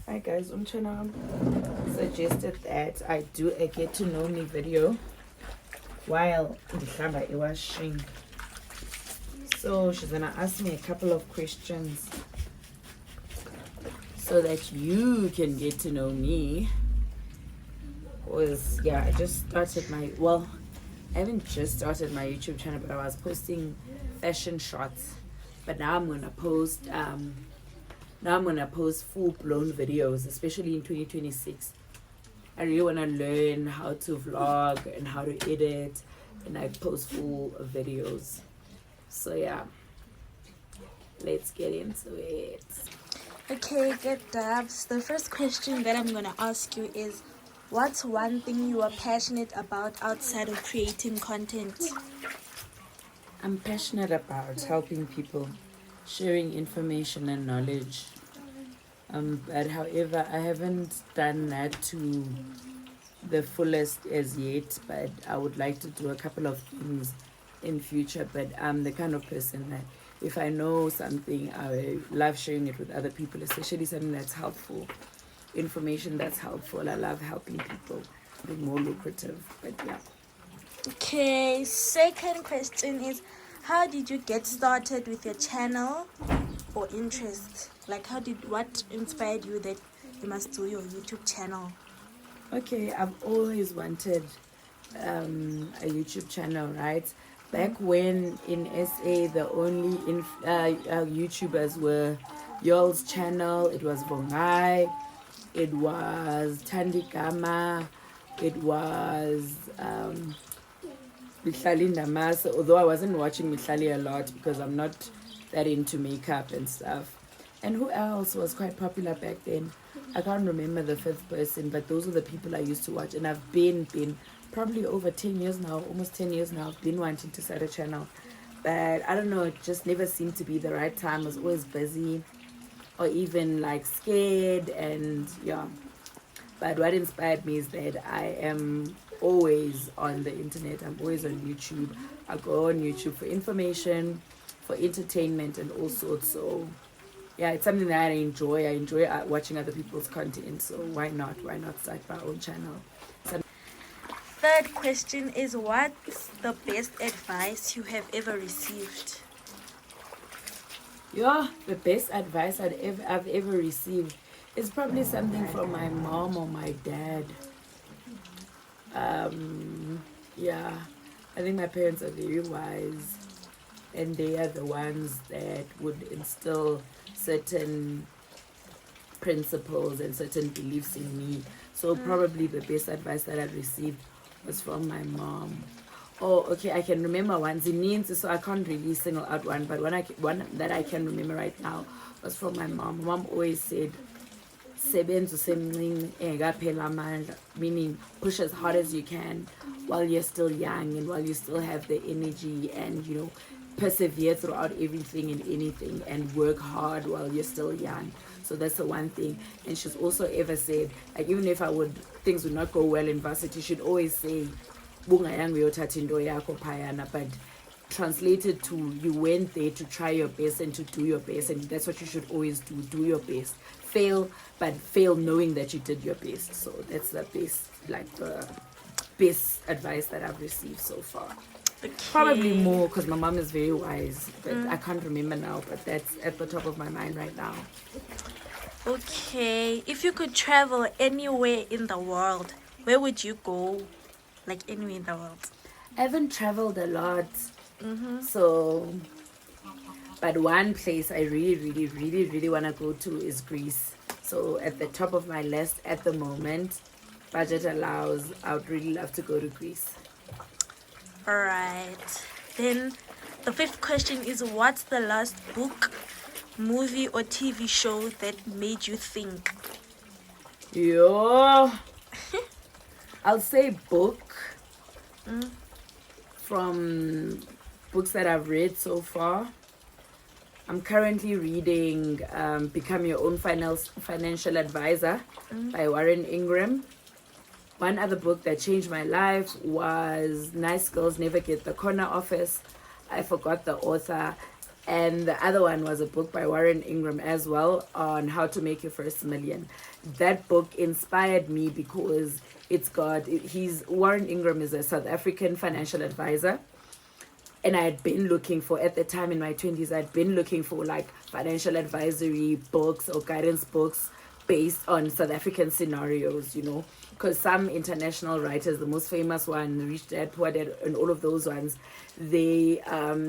Hi guys, Umchana suggested that I do a get to know me video while Ndihlamba iwashing. So she's gonna ask me a couple of questions so that you can get to know me. I just started I haven't just started my YouTube channel, but I was posting fashion shots. But now I'm gonna post full-blown videos, especially in 2026. I really want to learn how to vlog and how to edit, and I post full videos. So yeah, let's get into it. Okay, good Dubs. The first question that I'm gonna ask you is, what's one thing you are passionate about outside of creating content? I'm passionate about helping people, sharing information and knowledge. But however, I haven't done that to the fullest as yet, but I would like to do a couple of things in future. But I'm the kind of person that if I know something, I love sharing it with other people, especially something that's helpful, information that's helpful. I love helping people be more lucrative. But yeah. Okay, second question is, how did you get started with your channel or interest? Like, what inspired you that you must do your YouTube channel? Okay, I've always wanted a YouTube channel, right? Back when in SA, the only YouTubers were Yol's channel, it was Vongai, it was Tandikama, it was Mihlali Namasa, although I wasn't watching Mihlali a lot because I'm not that into makeup and stuff. And who else was quite popular back then? I can't remember the fifth person, but those are the people I used to watch. And I've been probably over 10 years now, almost 10 years now, I've been wanting to start a channel. But I don't know, it just never seemed to be the right time. I was always busy or even like scared, and yeah. But what inspired me is that I am always on the internet. I'm always on YouTube. I go on YouTube for information, for entertainment, and all sorts. So yeah, it's something that I enjoy. I enjoy watching other people's content. So why not start my own channel? Third question is, what's the best advice you have ever received? Yeah, the best advice I've ever received is probably something from my mom or my dad. Yeah, I think my parents are very wise, and they are the ones that would instill certain principles and certain beliefs in me. So probably the best advice that I've received was from my mom. Oh, okay, I can remember one. Zininzi, so I can't really single out one, but one that I can remember right now was from my mom. My mom always said, "Sebenza usemncane engakapheli amandla," meaning push as hard as you can while you're still young and while you still have the energy, and persevere throughout everything and anything, and work hard while you're still young. So that's the one thing. And she's also ever said, like, even if things would not go well in varsity, she'd always say, "Bungayanga uyothatha into yakho phayana," but translated to, you went there to try your best and to do your best, and that's what you should always do your best. Fail, but fail knowing that you did your best. So that's the best advice that I've received so far. Okay. Probably more because my mom is very wise, but I can't remember now, but that's at the top of my mind right now. Okay, if you could travel anywhere in the world, where would you go? Like, anywhere in the world. I haven't traveled a lot, so, but one place I really want to go to is Greece. So at the top of my list at the moment, budget allows, I would really love to go to Greece. Alright, then the fifth question is, what's the last book, movie, or TV show that made you think? Yo, I'll say book. From books that I've read so far, I'm currently reading Become Your Own Financial Advisor by Warren Ingram. One other book that changed my life was Nice Girls Never Get the Corner Office. I forgot the author. and the other one was a book by Warren Ingram as well on how to make your first million. That book inspired me because Warren Ingram is a South African financial advisor, and I had been looking for, at the time in my 20s, I'd been looking for like financial advisory books or guidance books based on South African scenarios, because some international writers, the most famous one, Rich Dad, Poor Dad, and all of those ones, they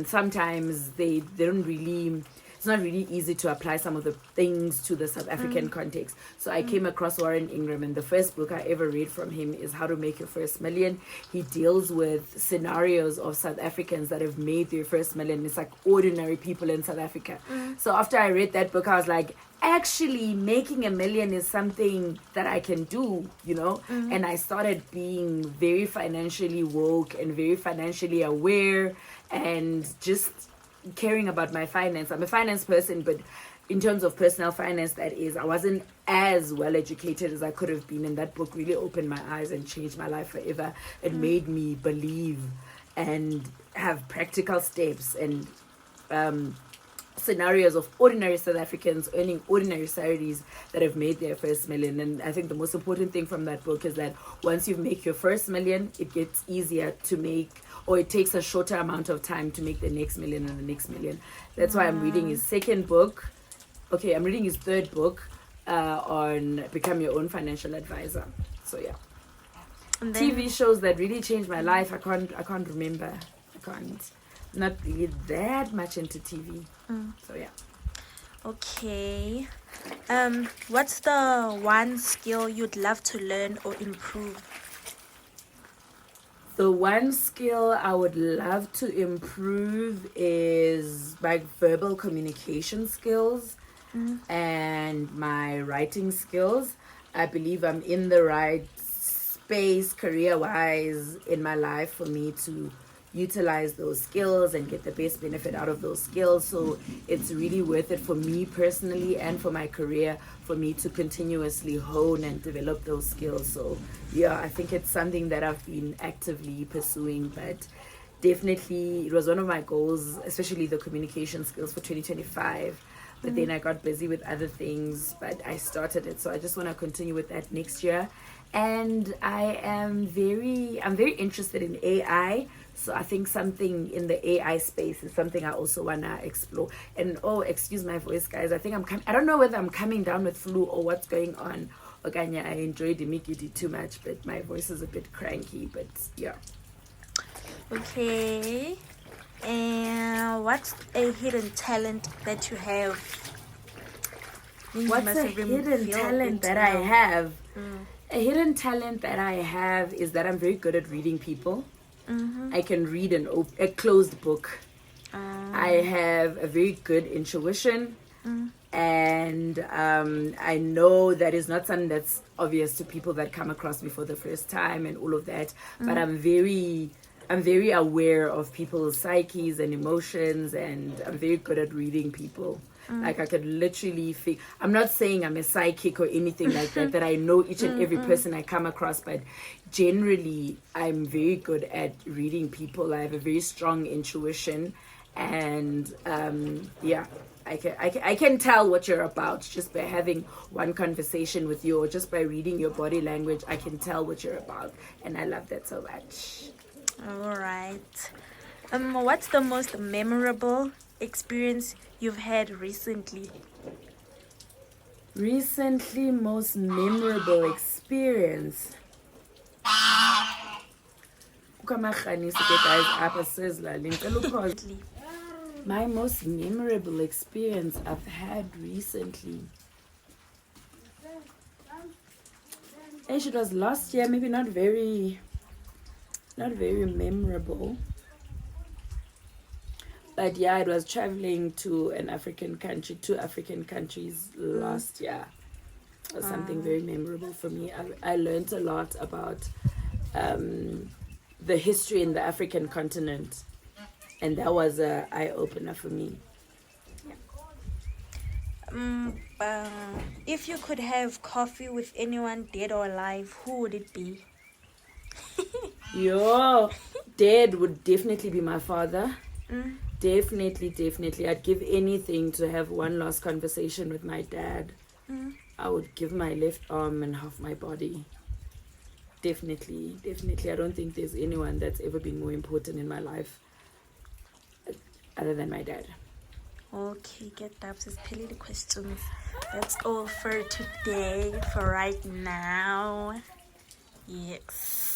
sometimes they don't really, it's not really easy to apply some of the things to the South African context. So I came across Warren Ingram, and the first book I ever read from him is How to Make Your First Million. He deals with scenarios of South Africans that have made their first million. It's like ordinary people in South Africa. So after I read that book, I was like, actually making $1 million is something that I can do, and I started being very financially woke and very financially aware and just caring about my finance. I'm a finance person, but in terms of personal finance, that is, I wasn't as well educated as I could have been, and that book really opened my eyes and changed my life forever. It made me believe and have practical steps and scenarios of ordinary South Africans earning ordinary salaries that have made their first million. And I think the most important thing from that book is that once you make your first million, it gets easier to make, or it takes a shorter amount of time to make the next million and the next million. That's why I'm reading his second book. Okay, I'm reading his third book on Become Your Own Financial Advisor. So yeah. And then, TV shows that really changed my life, I can't remember. Not really that much into TV. So yeah. okay. What's the one skill you'd love to learn or improve? The one skill I would love to improve is my verbal communication skills and my writing skills. I believe I'm in the right space career-wise in my life for me to utilize those skills and get the best benefit out of those skills. So it's really worth it for me personally and for my career for me to continuously hone and develop those skills. So yeah, I think it's something that I've been actively pursuing, but definitely it was one of my goals, especially the communication skills for 2025. But then I got busy with other things, but I started it. So I just want to continue with that next year. And I'm very interested in AI. So I think something in the AI space is something I also want to explore. And oh, excuse my voice, guys. I think I don't know whether I'm coming down with flu or what's going on. Oganya, I enjoyed the Mikiti too much, but my voice is a bit cranky. But yeah. Okay. And what's a hidden talent that you have? What's a hidden talent that I have? A hidden talent that I have is that I'm very good at reading people. I can read a closed book. I have a very good intuition, and I know that is not something that's obvious to people that come across me for the first time and all of that. But I'm very aware of people's psyches and emotions, and I'm very good at reading people. Like I could literally I'm not saying I'm a psychic or anything like that, that I know each and every person I come across, but generally I'm very good at reading people. I have a very strong intuition, and yeah, I can tell what you're about just by having one conversation with you, or just by reading your body language. I can tell what you're about, and I love that so much. All right. What's the most memorable experience you've had recently? Most memorable experience. My most memorable experience I've had recently. It was last year, maybe not very memorable. But yeah, it was traveling to two African countries last year. It was something very memorable for me. I learned a lot about the history in the African continent, and that was an eye-opener for me. If you could have coffee with anyone dead or alive, who would it be? Dead would definitely be my father. Definitely. I'd give anything to have one last conversation with my dad. I would give my left arm and half my body. Definitely. I don't think there's anyone that's ever been more important in my life other than my dad. Okay, get that. Just the questions. That's all for today, for right now. Yes.